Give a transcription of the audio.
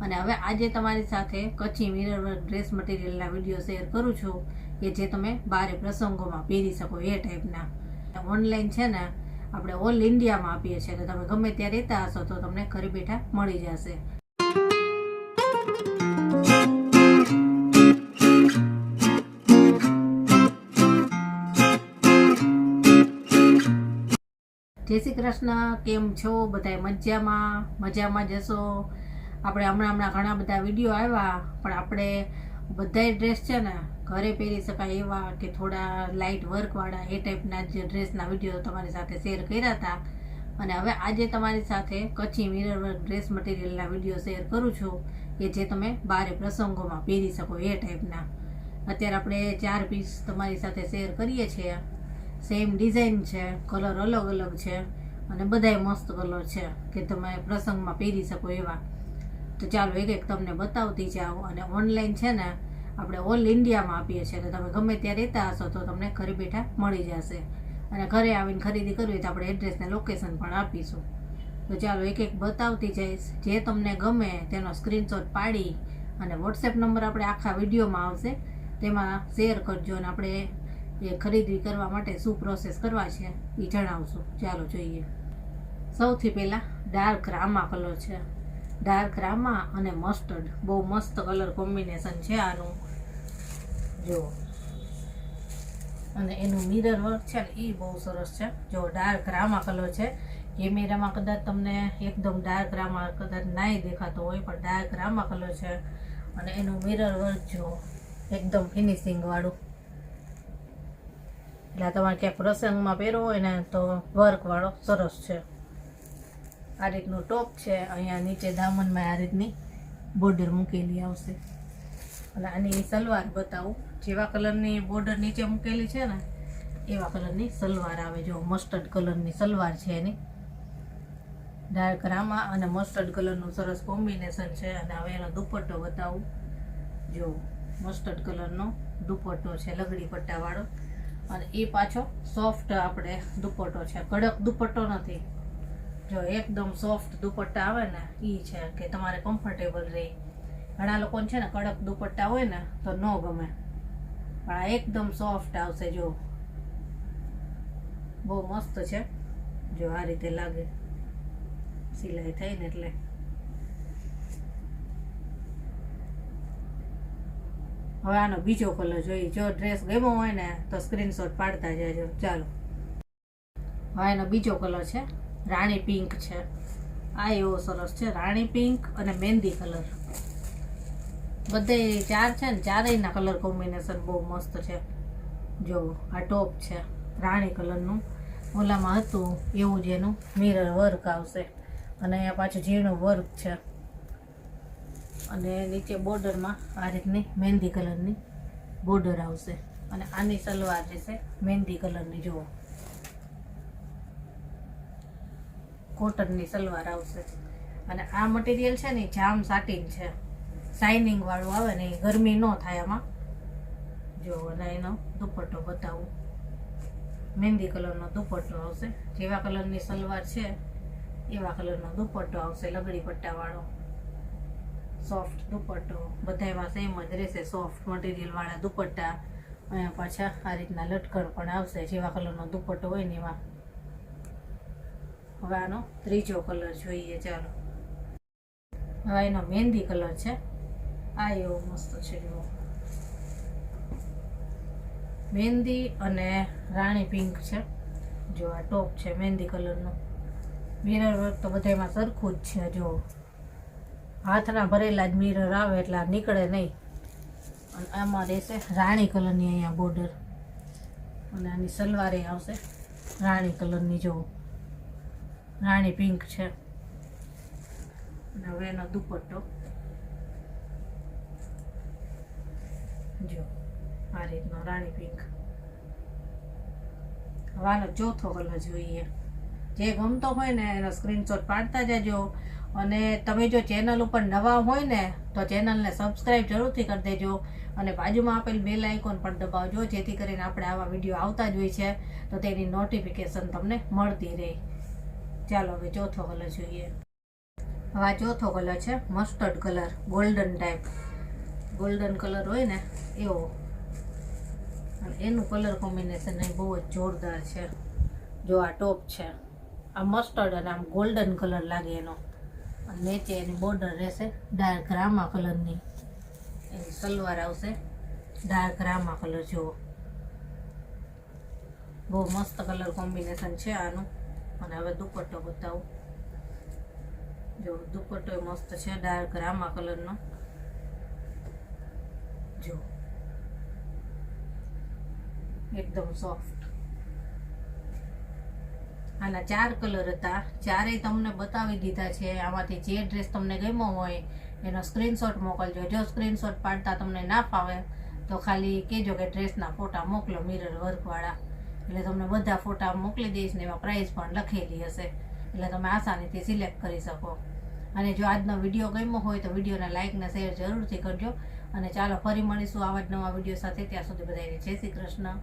અને હવે આજે તમારી સાથે કચ્છી મિરર વર્ક ડ્રેસ મટીરિયલના વિડીયો શેર કરું છું કે જે તમે બારે પ્રસંગોમાં પહેરી શકો એ ટાઈપના. ઓનલાઈન છે ને આપણે ઓલ ઇન્ડિયામાં આપીએ છીએ, એટલે તમે ગમે ત્યાં રહેતા હશો તો તમને ઘરે બેઠા મળી જશે. જય શ્રી કૃષ્ણ, કેમ છો બધાય? મજામાં જશો. આપણે હમણાં ઘણા બધા વિડીયો આવ્યા, પણ આપણે બધાય ડ્રેસ છે ને ઘરે પહેરી શકાય એવા કે થોડા લાઇટ વર્કવાળા એ ટાઈપના જે ડ્રેસના વિડીયો તમારી સાથે શેર કર્યા હતા. અને હવે આજે તમારી સાથે કચ્છી મિરર વર્ક ડ્રેસ મટીરિયલના વિડીયો શેર કરું છું કે જે તમે બારે પ્રસંગોમાં પહેરી શકો એ ટાઈપના. અત્યારે આપણે 4 પીસ તમારી સાથે શેર કરીએ છીએ. સેમ ડિઝાઇન છે, કલર અલગ અલગ છે અને બધાય મસ્ત કલર છે કે તમે પ્રસંગમાં પહેરી શકો એવા. તો ચાલો એક એક તમને બતાવતી જાઓ. અને ઓનલાઈન છે ને આપણે ઓલ ઇન્ડિયામાં આપીએ છીએ, એટલે તમે ગમે ત્યાં રહેતા હશો તો તમને ઘરે બેઠા મળી જશે. અને ઘરે આવીને ખરીદી કરવી તો આપણે એડ્રેસને લોકેશન પણ આપીશું. તો ચાલો એક એક બતાવતી જઈશ. જે તમને ગમે તેનો સ્ક્રીનશોટ પાડી અને વોટ્સએપ નંબર આપણે આખા વિડીયોમાં આવશે, તેમાં શેર કરજો અને આપણે એ ખરીદી કરવા માટે શું પ્રોસેસ કરવા છે એ જણાવશું. ચાલો જોઈએ. સૌથી પહેલાં ડાર્ક રામા કલર છે. ડાર્ક રામા અને મસ્ટર્ડ બહુ મસ્ત કલર કોમ્બિનેશન છે આનું, જો. અને એનું મિરર વર્ક છે ને એ બહુ સરસ છે. જો ડાર્ક રામા કલર છે. કેમેરામાં કદાચ તમને એકદમ ડાર્ક રામા કદાચ નાય દેખાતો હોય, પણ ડાર્ક રામા કલર છે. અને એનું મિરર વર્ક જો એકદમ ફિનિશિંગ વાળું. એટલે તમારે ક્યાંક પ્રસંગમાં પહેરવો હોય ને તો વર્કવાળો સરસ છે. આ રીતનું ટોપ છે. અહીંયા નીચે દામનમાં આ રીતની બોર્ડર મૂકેલી આવશે. અને આની સલવાર બતાવું. જેવા કલરની બોર્ડર નીચે મૂકેલી છે ને એવા કલરની સલવાર આવે. જો મસ્ટર્ડ કલરની સલવાર છે એની. ડાર્ક રામા અને મસ્ટર્ડ કલરનું સરસ કોમ્બિનેશન છે. અને હવે એનો દુપટ્ટો બતાવું. જો મસ્ટર્ડ કલરનો દુપટ્ટો છે, લગડી પટ્ટાવાળો. અને એ પાછો સોફ્ટ આપણે દુપટ્ટો છે, કડક દુપટ્ટો નથી. જો એકદમ સોફ્ટ દુપટ્ટા આવે ને એ છે કે તમારે કમ્ફર્ટેબલ રહે. ઘણા લોકોને છે ને કડક દુપટ્ટા હોય ને તો ન ગમે, પણ આ એકદમ સોફ્ટ આવશે. જો બહુ મસ્ત છે. જો આ રીતે લાગે સિલાઈ થઈ ને એટલે. હવે આનો બીજો કલર જોઈએ. જો ડ્રેસ ગમ્યો હોય ને તો સ્ક્રીનશોટ પાડતા જજો. ચાલો, હવે એનો બીજો કલર છે, રાણી પિંક છે. આ એવો સરસ છે, રાણી પિંક અને મહેંદી કલર. બધે 4 છે ને, ચારેયના કલર કોમ્બિનેશન બહુ મસ્ત છે. જો આ ટોપ છે રાણી કલરનું. ઓલામાં હતું એવું જ એનું મિરર વર્ક આવશે. અને અહીંયા પાછું ઝીણું વર્ક છે. અને નીચે બોર્ડરમાં આ રીતની મહેંદી કલરની બોર્ડર આવશે. અને આની સલવાર રહેશે મહેંદી કલરની. જુઓ કોટનની સલવાર આવશે. અને આ મટીરિયલ છે ને જામ સાટીન છે, શાઇનિંગ વાળું આવે ને, એ ગરમી ન થાય આમાં. જો અને એનો દુપટ્ટો બતાવું. મહેંદી કલરનો દુપટ્ટો આવશે. જેવા કલરની સલવાર છે એવા કલરનો દુપટ્ટો આવશે, લગડી પટ્ટાવાળો સોફ્ટ દુપટ્ટો. બધામાં સેમ જ રહેશે, સોફ્ટ મટીરિયલ વાળા દુપટ્ટા. અહીંયા પાછા આ રીતના લટકણ પણ આવશે, જેવા કલરનો દુપટ્ટો હોય ને એમાં. હવે આનો ત્રીજો કલર જોઈએ. ચાલો, હવે એનો મહેંદી કલર છે. આ એવો મસ્ત છે. જુઓ મહેંદી અને રાણી પિંક છે. જો આ ટોપ છે મહેંદી કલરનો. મિરર વર્ક તો બધામાં સરખું જ છે. જો હાથના ભરેલા જ મિરર આવે એટલે આ નીકળે નહીં. અને આમાં રહેશે રાણી કલરની અહીંયા બોર્ડર. અને આની સલવારે આવશે રાણી કલરની. જો રાણી પિંક છે. અને હવે એનો દુપટ્ટો જો આ રીતનો રાણી પિંક. હવે આનો ચોથો કલર જોઈએ. જે ગમતો હોય ને એનો સ્ક્રીનશોટ પાડતા જજો. અને તમે જો ચેનલ ઉપર નવા હોય ને તો ચેનલને સબસ્ક્રાઈબ જરૂરથી કરી દેજો. અને બાજુમાં આપેલ બેલ આઇકોન પણ દબાવજો, જેથી કરીને આપણે આવા વિડીયો આવતા જ હોય છે તો તેની નોટિફિકેશન તમને મળતી રહે. ચાલો હવે ચોથો કલર જોઈએ. હવે આ ચોથો કલર છે mustard colour, golden type, golden colour હોય ને એવો. અને એનું કલર કોમ્બિનેશન બહુ જ જોરદાર છે. જો આ ટોપ છે, આ મસ્ટર્ડ અને આમ ગોલ્ડન કલર લાગે એનો. અને નીચે એની બોર્ડર રહેશે ડાર્ક રામા કલરની. એની સલવાર આવશે ડાર્ક રામા કલર જેવો. બહુ મસ્ત કલર કોમ્બિનેશન છે આનું. અને હવે દુપટ્ટો બતાવું. જો દુપટ્ટો મસ્ત છે ડાર્ક રામા કલરનો. જો એકદમ સોફ્ટ. આના 4 કલર હતા, ચારેય તમને બતાવી દીધા છે. આમાંથી જે ડ્રેસ તમને ગમ્યો હોય એનો સ્ક્રીનશોટ મોકલજો. જો સ્ક્રીનશોટ પાડતા તમને ના ફાવે તો ખાલી કહેજો કે ડ્રેસના ફોટા મોકલો મિરર વર્કવાળા, એટલે તમને બધા ફોટા મોકલી દઈશ ને એમાં પ્રાઇસ પણ લખેલી હશે, એટલે તમે આસાનીથી સિલેક્ટ કરી શકો. અને જો આજનો વિડીયો ગમ્યો હોય તો વિડીયોને લાઇક ને શેર જરૂરથી કરજો. અને ચાલો ફરી મળીશું આવા જ નવા વિડીયો સાથે. ત્યાં સુધી બધાને જય શ્રી કૃષ્ણ.